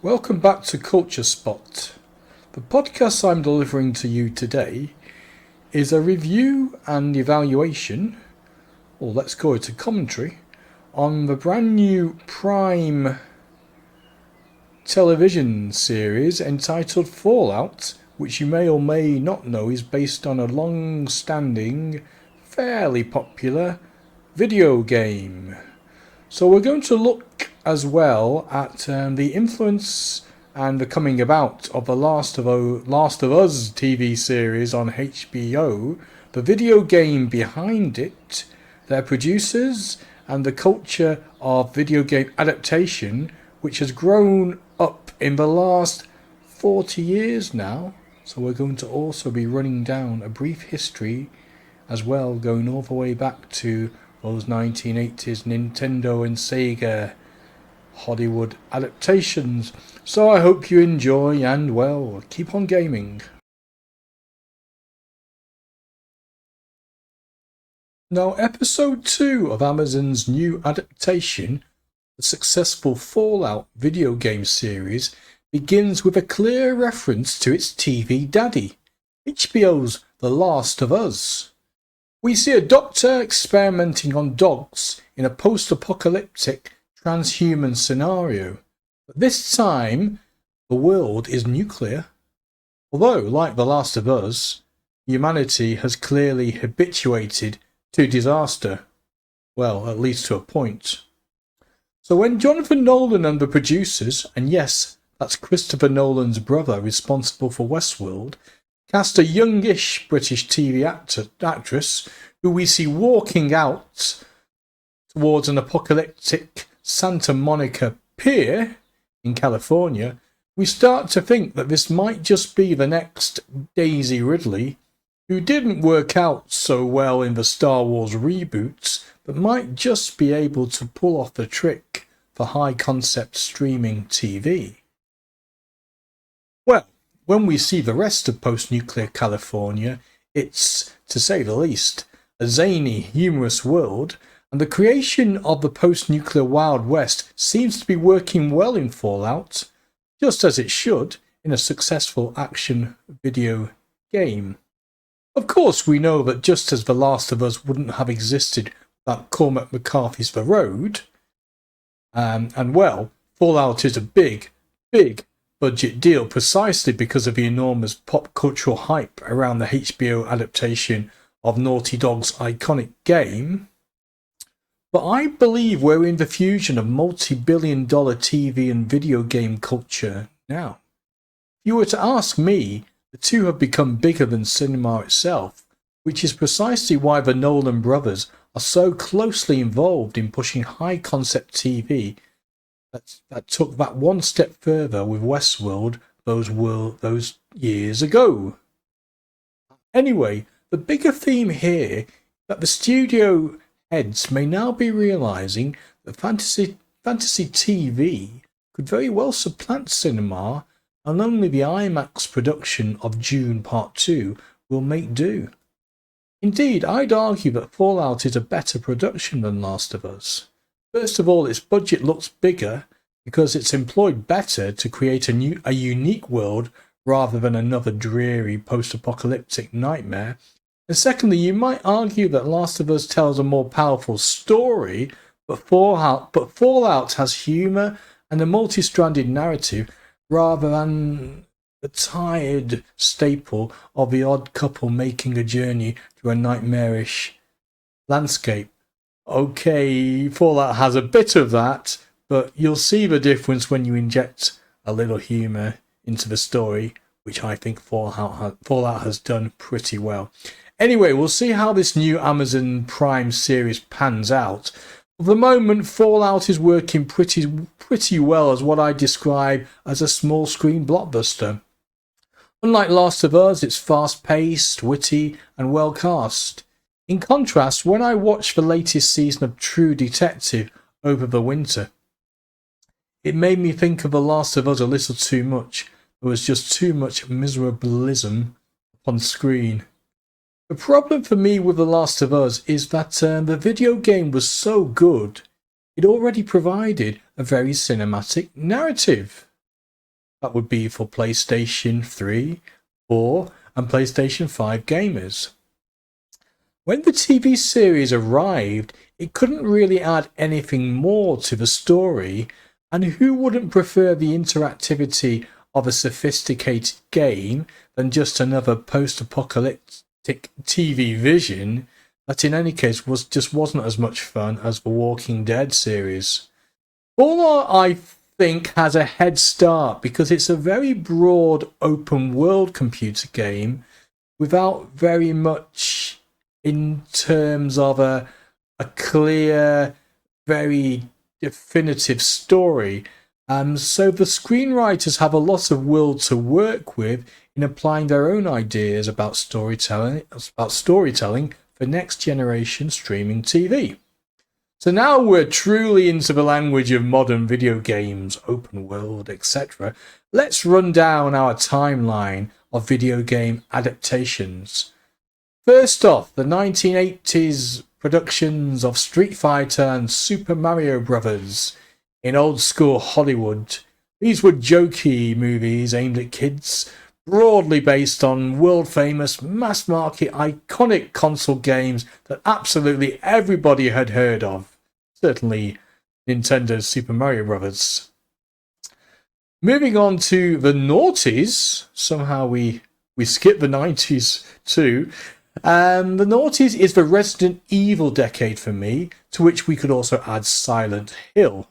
Welcome back to Culture Spot. The podcast I'm delivering to you today is a review and evaluation, or let's call it a commentary, on the brand new Prime television series entitled Fallout, which you may or may not know is based on a long-standing, fairly popular video game. So we're going to look as well at the influence and the coming about of the Last of Us TV series on HBO, the video game behind it, their producers, and the culture of video game adaptation, which has grown up in the last 40 years now. So we're going to also be running down a brief history as well, going all the way back to those 1980s Nintendo and Sega Hollywood adaptations. So I hope you enjoy and, well, keep on gaming. Now, episode 2 of Amazon's new adaptation, the successful Fallout video game series, begins with a clear reference to its TV daddy, HBO's The Last of Us. We see a doctor experimenting on dogs in a post-apocalyptic transhuman scenario. But this time, the world is nuclear. Although, like The Last of Us, humanity has clearly habituated to disaster. Well, at least to a point. So when Jonathan Nolan and the producers, and yes, that's Christopher Nolan's brother responsible for Westworld, cast a youngish British TV actress who we see walking out towards an apocalyptic Santa Monica pier in California, we start to think that this might just be the next Daisy Ridley, who didn't work out so well in the Star Wars reboots, but might just be able to pull off the trick for high-concept streaming TV. Well, when we see the rest of post-nuclear California, it's, to say the least, a zany, humorous world, and the creation of the post-nuclear Wild West seems to be working well in Fallout, just as it should in a successful action video game. Of course, we know that just as The Last of Us wouldn't have existed without Cormac McCarthy's The Road, and well, Fallout is a big budget deal precisely because of the enormous pop cultural hype around the HBO adaptation of Naughty Dog's iconic game. But I believe we're in the fusion of multi-billion-dollar TV and video game culture now. If you were to ask me, the two have become bigger than cinema itself, which is precisely why the Nolan brothers are so closely involved in pushing high-concept TV that took that one step further with Westworld those years ago. Anyway, the bigger theme here that the studio heads may now be realising that fantasy TV could very well supplant cinema, and only the IMAX production of Dune Part 2 will make do. Indeed, I'd argue that Fallout is a better production than Last of Us. First of all, its budget looks bigger because it's employed better to create a unique world rather than another dreary post-apocalyptic nightmare. And secondly, you might argue that Last of Us tells a more powerful story, but Fallout has humour and a multi-stranded narrative rather than the tired staple of the odd couple making a journey through a nightmarish landscape. Okay, Fallout has a bit of that, but you'll see the difference when you inject a little humour into the story, which I think Fallout has done pretty well. Anyway, we'll see how this new Amazon Prime series pans out. For the moment, Fallout is working pretty well as what I describe as a small screen blockbuster. Unlike Last of Us, it's fast-paced, witty, and well cast. In contrast, when I watched the latest season of True Detective over the winter, it made me think of The Last of Us a little too much. There was just too much miserablism on screen. The problem for me with The Last of Us is that the video game was so good, it already provided a very cinematic narrative. That would be for PlayStation 3, 4, and PlayStation 5 gamers. When the TV series arrived, it couldn't really add anything more to the story, and who wouldn't prefer the interactivity of a sophisticated game than just another post-apocalyptic TV vision that in any case wasn't as much fun as the Walking Dead series. Fallout, I think, has a head start because it's a very broad open world computer game without very much in terms of a clear, very definitive story. So the screenwriters have a lot of will to work with in applying their own ideas about storytelling for next generation streaming TV. So now we're truly into the language of modern video games, open world, etc. Let's run down our timeline of video game adaptations. First off, the 1980s productions of Street Fighter and Super Mario Bros. In old school Hollywood. These were jokey movies aimed at kids, broadly based on world famous, mass market, iconic console games that absolutely everybody had heard of. Certainly Nintendo's Super Mario Bros. Moving on to the noughties, somehow we skipped the 90s too. The noughties is the Resident Evil decade for me, to which we could also add Silent Hill.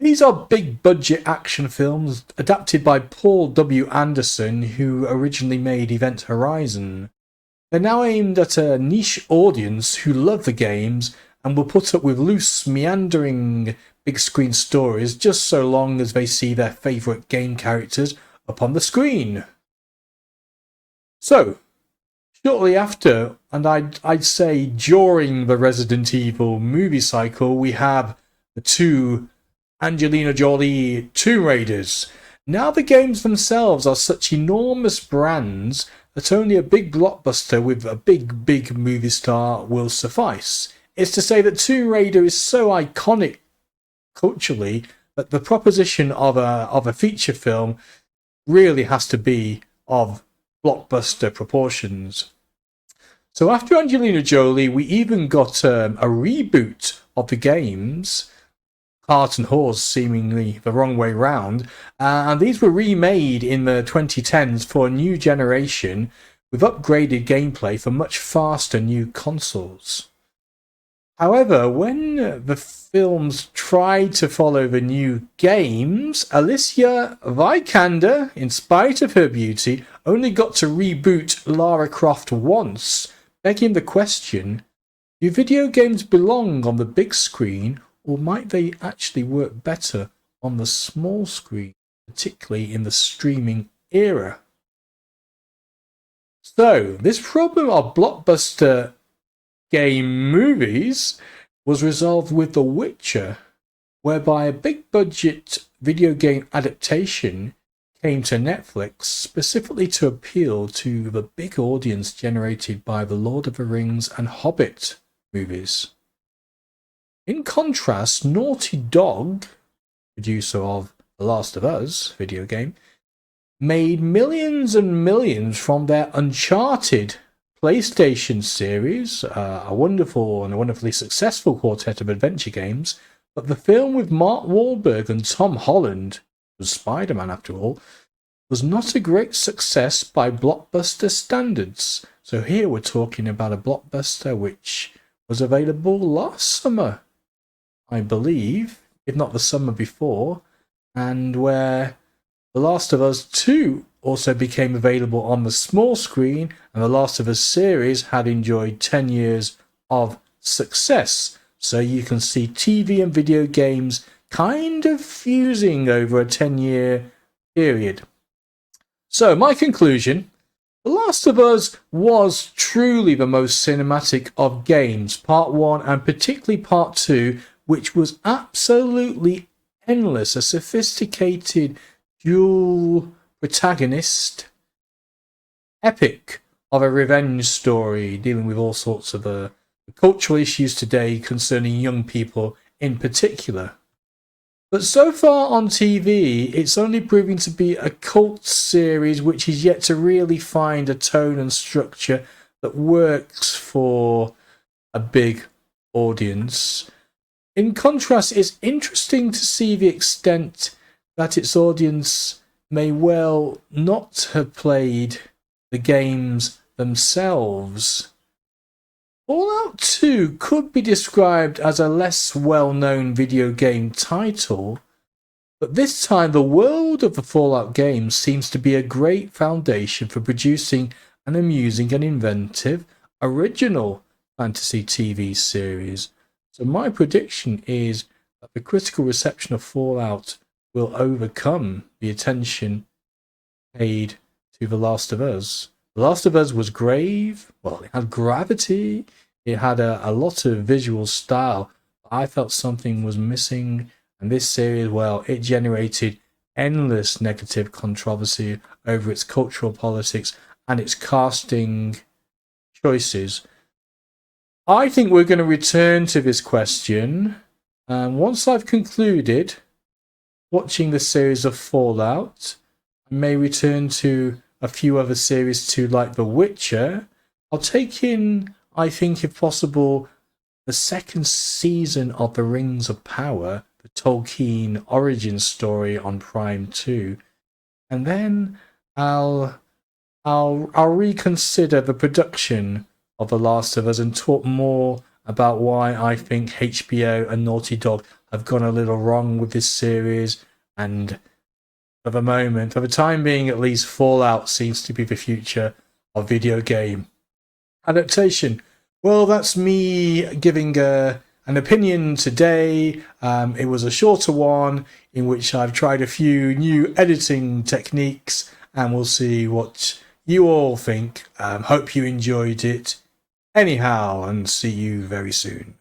These are big budget action films adapted by Paul W. Anderson, who originally made Event Horizon. They're now aimed at a niche audience who love the games and will put up with loose, meandering big screen stories just so long as they see their favourite game characters up on the screen. So, shortly after, and I'd say during the Resident Evil movie cycle, we have the two Angelina Jolie Tomb Raiders. Now the games themselves are such enormous brands that only a big blockbuster with a big movie star will suffice. It's to say that Tomb Raider is so iconic culturally that the proposition of a feature film really has to be of blockbuster proportions. So after Angelina Jolie, we even got a reboot of the games, Cart and Horse, seemingly the wrong way round, and these were remade in the 2010s for a new generation with upgraded gameplay for much faster new consoles. However, when the films tried to follow the new games, Alicia Vikander, in spite of her beauty, only got to reboot Lara Croft once, begging the question, do video games belong on the big screen, or might they actually work better on the small screen, particularly in the streaming era? So, this problem of blockbuster game movies was resolved with The Witcher, whereby a big budget video game adaptation came to Netflix specifically to appeal to the big audience generated by the Lord of the Rings and Hobbit movies. In contrast, Naughty Dog, producer of The Last of Us video game, made millions and millions from their Uncharted PlayStation series, a wonderfully successful quartet of adventure games, but the film with Mark Wahlberg and Tom Holland, who was Spider-Man after all, was not a great success by blockbuster standards. So here we're talking about a blockbuster which was available last summer, I believe, if not the summer before, and where The Last of Us 2 also became available on the small screen, and The Last of Us series had enjoyed 10 years of success. So you can see TV and video games kind of fusing over a 10-year period. So my conclusion, The Last of Us was truly the most cinematic of games, part 1 and particularly part 2, which was absolutely endless, a sophisticated dual protagonist epic of a revenge story dealing with all sorts of cultural issues today concerning young people in particular. But so far on TV, it's only proving to be a cult series which is yet to really find a tone and structure that works for a big audience. In contrast, it's interesting to see the extent that its audience may well not have played the games themselves. Fallout 2 could be described as a less well-known video game title, but this time the world of the Fallout games seems to be a great foundation for producing an amusing and inventive original fantasy TV series. So my prediction is that the critical reception of Fallout will overcome the attention paid to The Last of Us. The Last of Us was grave, well, it had gravity, it had a lot of visual style. I felt something was missing, and this series, well, it generated endless negative controversy over its cultural politics and its casting choices. I think we're going to return to this question once I've concluded watching the series of Fallout. I may return to a few other series too, like The Witcher. I'll take in, I think, if possible, the second season of The Rings of Power, the Tolkien origin story on Prime 2, and then I'll reconsider the production of The Last of Us and talk more about why I think HBO and Naughty Dog have gone a little wrong with this series. And for the time being at least, Fallout seems to be the future of video game adaptation. Well, that's me giving an opinion today. It was a shorter one in which I've tried a few new editing techniques, and we'll see what you all think. Hope you enjoyed it. Anyhow, and see you very soon.